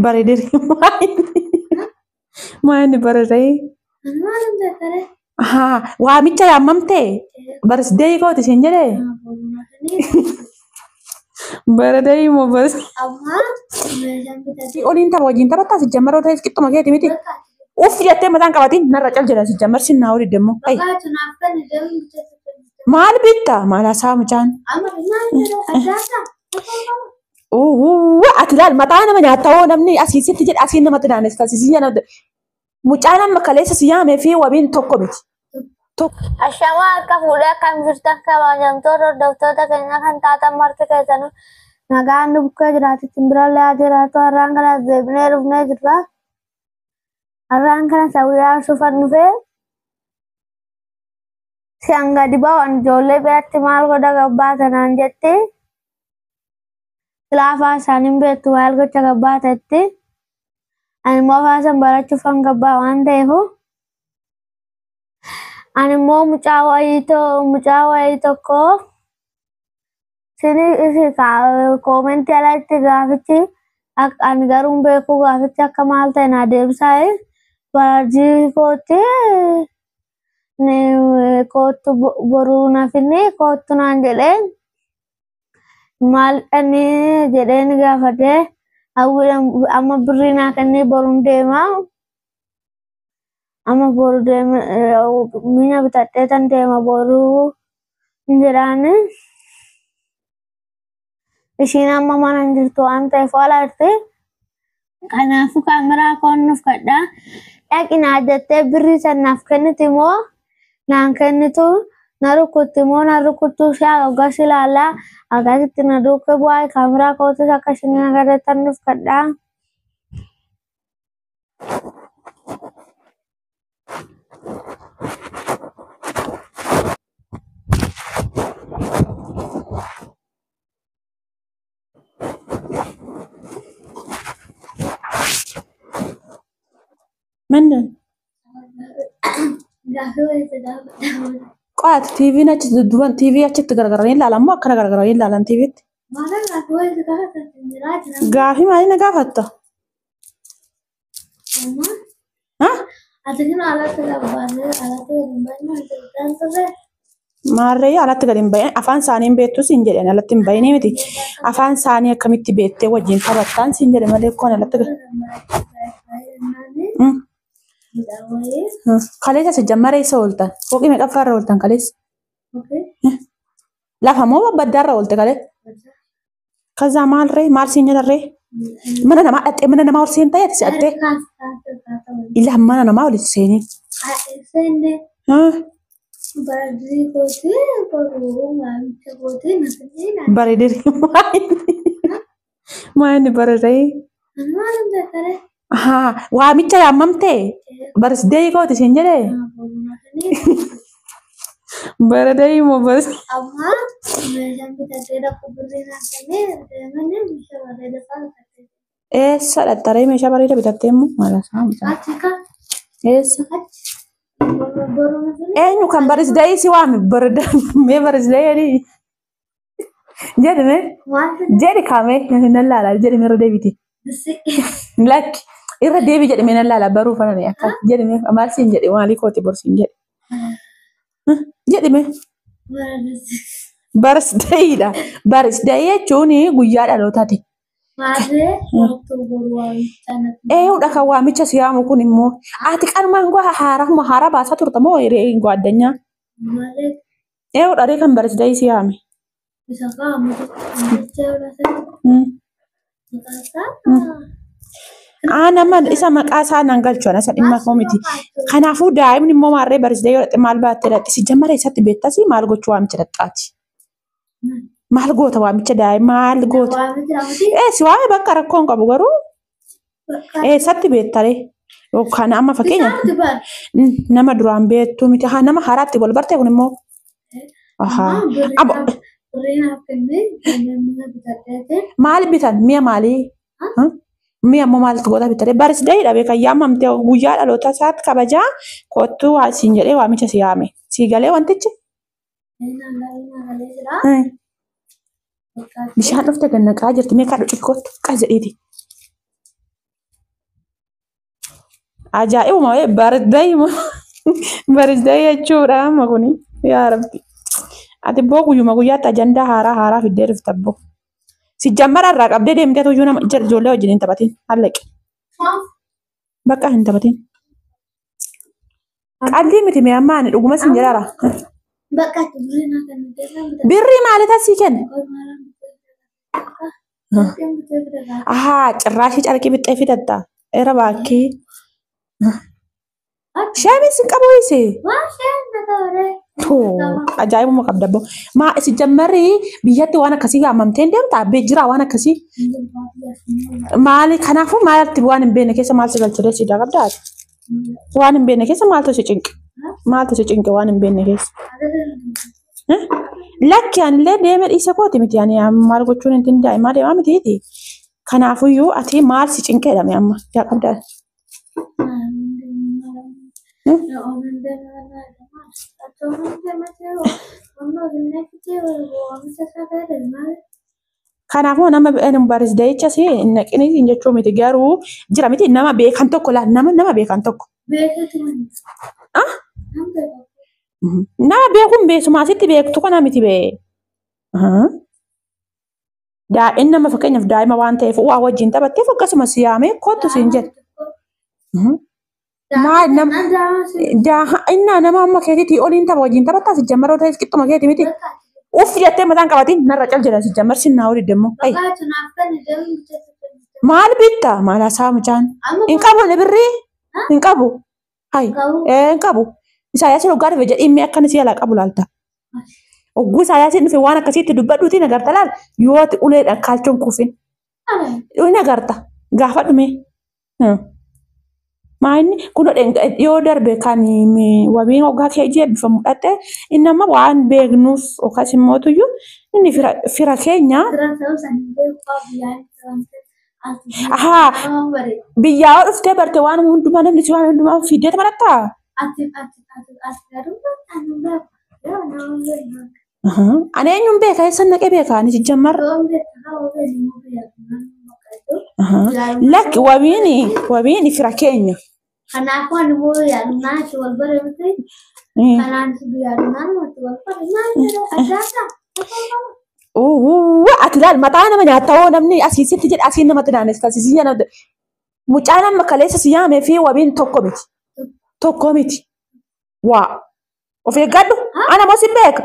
Bareedir maal bareedee waamicha yaamamtee barsiisdee gooti siin jedhee bareedee immoo oliin tapha wajjin taphataa si jammaroo ta'es qixxuma keeti miti uff jettee mataan qabatiin narra cal jedha si jammar sinnaa olii deemu maal bitta maal haasaa mucaan ati laal mataa nama nyaatawoo namni asiisitti jedha asiin namatti naanneessa asiisii jedha mucaan amma kaleessa si yaamee fi wabiin tokko miti. Ashama akka fuudhee akkam jirtan kabajamtoota hordoftoota keenya kan taatan marti keessanuu nagaan bukkee jiraatitti birallee haa jiraatu har'aan kanas deebinee dhufnee jirra. Har'aan kana sawiyyaa arsuufan dhufee si hanga dibaa ijoollee biratti maal godha gabbaa tanaan jetti laafaa isaaniin beektu maal gocha gabbaa ta'etti ani immoo faasan barachuufan gabbaa waan ta'eefu ani immoo mucaa wayii tokko sini koomentii alatti gaafichi ani garuu beeku gaafichi akka maal ta'e na deebisaa barajii kootti kootu boruu nafinni kootu naan jedhee maal dhani jedheen gaafadhee amma birrii naa kennee boruun deemaa amma boru deema mi'a bitadhee tan deema boruu jedhaan ishiin amma mana hin jirtu waan ta'eef alaarte kanaafuu kaameraa koon nuuf kadhaa dhaqinaa jettee birrii sannaaf kenniti moo naan kennitu na rukutti moo na rukuttuu ishee hoggas ilaalaa akkasitti na duuke bu'aa kaameraa kootis akka isheen agarreettan nuuf kadhaa. Mendel qoat TV achi duban TV achitti gargaranii ilaalan moo akkana gargaranii ilaalan TVtti gaafii maaliin na gaafatta maarree alatti gadi hin bahin afaan isaanii beektu siin jedhan alatti hin bahinii miti afaan isaanii akkamitti beektee wajjin taphattaan siin jedhe malee koon alatti kaleessa si jammaree isa ooltan fooqii meeqaffaa irra ooltan kaleessa lafa moo baddaa irra oolte kalee kazaa maalree maal siin jedharree mana namaa dhattee mana namaa ol seen ta'e si dhattee ilaa mana namaa ol seenii bareedir maayini bareedee waamicha yaamamtee barsiisdee gooti siin jedhee bareedee immoo eessa dhattare meeshaa bareeda bitattee immoo maalasaa eessa eenyu kan barsiisdee si waami bareeda mee barsiisdee jedhame jedhi kaamee nan laala jedhame irra deebiti lakki irra deebi jedhame nan laala baruu fanane akka jedhame maal siin jedhe maalii kooti borsiin jedhe jedhame barsiisdeedha barsiisdee jechuun guyyaa dhalootaati. Udah kan waamicha siyamu kun immoo ati kan mangwa hara baasaa turte moo hiriyoo addunyaa udah dee kan barsiisdee siyame nama isa maqaa isaa nan galchu ana isa dhimma koomiti kanaafuu daa'imni immoo maarree barsiisdee yoo dhaqxe maal baattee dhaqxe si jammara isatti beektasi maal gochuu waamicha dhaqxaati maal goota waamicha daa'ima maal goota si waame bakka rakkoon qabu garuu isatti beektare yookaan amma fakkeenya nama duraan beektu miti nama haraatti wal barte kun immoo maal bitan mi'a maalii mi'a ammoo maaltu goota bitare barsiisdee dhabe kan yaamamte guyyaa dhaloota isaatti kabajaa kottuu waa siin jedhee waamicha siyaame sii galee wantichi Bishaan dhufte gannaqaa jirti mee kadhu cikkootu qas jedhiiti. Ajaa'ibuma barisdee jechuudha amma kuni yaa rabbi. Ati boo guyyuma guyyaatti ajandaa haaraa fiddee dhufta boo. Si jammara irraa qabdee deemtee tuyyuu nama ijoollee wajjin hin taphatin hallaqe. Bakka hin taphatin. Qallii miti mee ammaa ani dhuguma sin jedhara. Birrii maaliif asii kenna? Cirraashii carqii bixxee fidatta. Era baakii. Shaamiin sin qabu ho'ise. Ajaa'ibuma qabda boo. Maa si jammarri biyyatti waan akkasii haamamtee hin deemtaa? Jira waan akkasii. Maali kanaafuu maalatti waan hin beekne keessa maal si galchee siidaa qabdaa? Waan hin beekne keessa maaltu si cinqe? Maaltu si cinqe waan hin beekne keessa? Lakki anillee deeme dhiise kooti miti ani maal gochuun hin danda'e maal deemaa mitiiti. Kanaafuyyuu ati maal si cinqee jedhame amma yaa qabdaa? Kanaafuu nama barisdeecha si naqini jechuu miti garuu jira miti nama beekan tokko laa nama beekan tokko. Nama beekuun beesuma asitti beektu kana miti bee. Daa'imni nama fakkeenyaaf daa'ima waan ta'eef waa wajjin taphatteef akkasuma siyaamee kootu siin jedhe. Maal nama amma keetiitii oliin tapha wajjin taphattaa si jammaroo ta'es qixxuma keeti miti. Uff jettee mataan qabatiin narra cal jedhan si jammar si naa olii deemmoo. Maal bitta maal haasaa mucaan? Hin qabu birrii? Hin qabu? Hin qabu. Isaayyaasiin hoggaa dhufe jedhiin akkana si alaa qabu laalta. Hogguu Isaayyaasiin dhufe waan akkasiitti dubbadhuutiin agarta laal yoo uleedhaan kaalchoon kuufin. Inni agarta gaafa dhume. Maanni kun yoo darbe kan wabiin hoggaa kee ijee bifa mudhatte inni amma waan beeknuuf yookaas immoo tuyyuu inni fira keenya. Biyyaa dhuftee barte waan hundumaa namni si waan hundumaa fiddee taphattaa? Ani eenyuun beeka eessan naqee beeka ani si jammarra. Lakki wabiin fira keenya. Kanaafuu ani boo yaadunaa itti wal bareedu kanaan yaadunaan wal bareedu. Ati laal mataa nama nyaatawoo namni asiisitti jedhe asiin namatti naannes taasisii jedhamte. Mucaan amma kaleessa si yaamee fi wabiin tokko miti. Tokko miti. Waa. Of eeggadhu. Ana moo si beeka.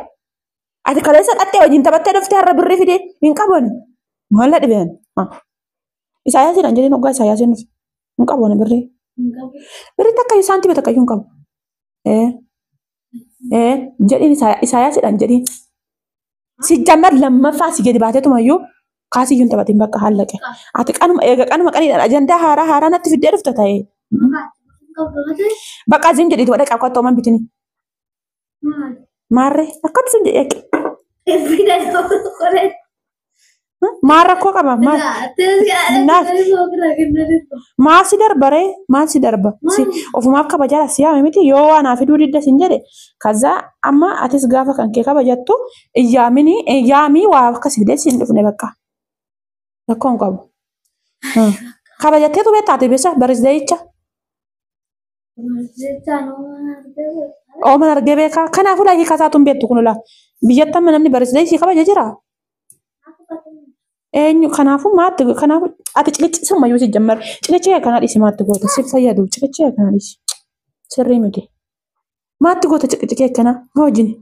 Ati kaleessa qaxxee wajjin taphattee dhuftee har'a birrii fidee hin qaban. Maalla dhibeen. Isaayyaasiin an jedheen hoggaa Isaayyaasiin dhufe. Hin qaban birrii. Birrii takka saantiima takka iyyuu hin qabu. Jedhiin Isaayyaasiidhaan jedhiin. Si jammar lammaffaa si gadi baateetumayyuu kaasiyyuu hin taphatin bakka hallaqe. Ati qanuma qaniidhaan ajandaa haaraa natti fiddee dhufta ta'e. Bakka asiin jedhiitu wadha qabu akka ta'uman bitini. Maarree akkatti sun jedhee. Maal rakkoo qaba? Maal si darba ree? Maal si darba? Ofumaaf kabajaa si yaame miti yoo waan fiduu didda sin jedhe. Kaza amma atis gaafa kan kee kabajattu iyyaamii waa akkas fidee sin dhufne bakka. Rakkoon qabu. Kabajatteetu beektaate beesa barisdeeyicha. Ooman argee beekaa. Kanaafuu laayii kasaatuun beektu kun laa. Biyyatti amma namni barisdeeyisii kabaja jiraa? Eenyu kanaafuu maatti kanaafuu ati cilichi mayyuu si jammar cilichi kana dhisi maatti goota si fayyadu cilichi kana dhisi sirrii miti maatti goota cilichi kana hojii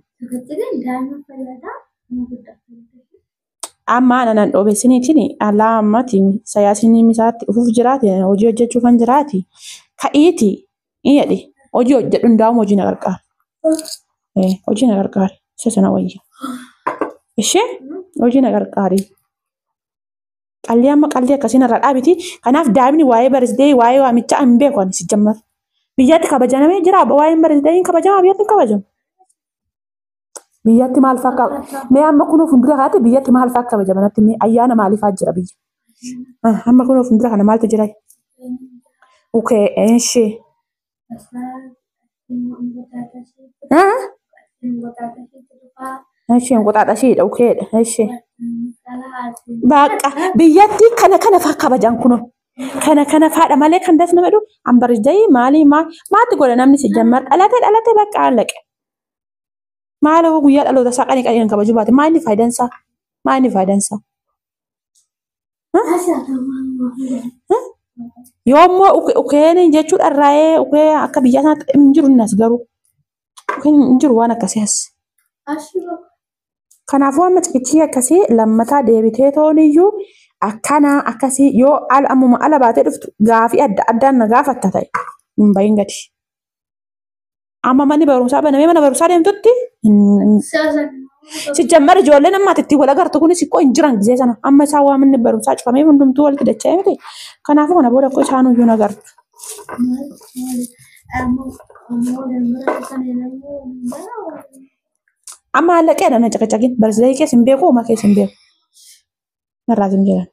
amma nanan dhoobesiniitiin alaa ammati Isaayyaasiin misaatti ufuuf jiraate hojii hojjechuu kan jiraati ka'iiti iyadhe hojii hojjedhu hundaa'u hojii na gargaara hojii na gargaara isa sana wayya ishee hojii na gargaari. Qalli amma qalli akkasiin irra dhaabiti. Kanaaf daa'imni waa'ee barisdee waa'ee waamichaa hin beeku ani si jammar. Biyyatti kabajamee jira waa'een barisdee hin kabajamaa biyyatti hin kabajamu. Biyyatti maal fakkaata? Mee amma kunoo fuuldura kaate biyyatti maal fakkaata kabajama natti mee ayyaana maaliifaa jira biyya? Amma kunoo fuuldura kana maaltu jira? Okey eeshee. Eeshee enqoxaaxashiidha okeedha eeshee. Bakka biyyatti kana faa kabajan kuno. Kana faadha malee kan das nama jedhu ambarisdee maatti godha namni si jammar dhalate bakka allaqe. Maal hoo guyyaa dhaloota isaa qanii kabaju baate maal inni faayidansaa? Maal inni faayidansaa? Yoommoo ukeen jechuudha irraayee ukee akka biyya sanaatti hin jiru innas garuu ukeen hin jiru waan akkasii as. Kanaafuu amma cikichii akkasii lammataa deebitee tooniyyuu akkana akkasii yoo ammuma ala baatee dhuftu gaafii addaan na gaafatta ta'e hin bahin gadi. Amma manni barumsaa banamee mana barumsaa deemtutti si jammar ijoolleen ammaatti itti wal agartu kunis ikkoo hin jiran gisee sana amma isaan waa manni barumsaa cufamee hundumtuu walitti dacha'ee miti. Kanaafuu kana booda akkoo isaanuyyuu na agartu. Amma hallaqeedha na caqacaqin barsiisee keessa hin beeku uumaa keessa hin beeku. Narraa hin jiran.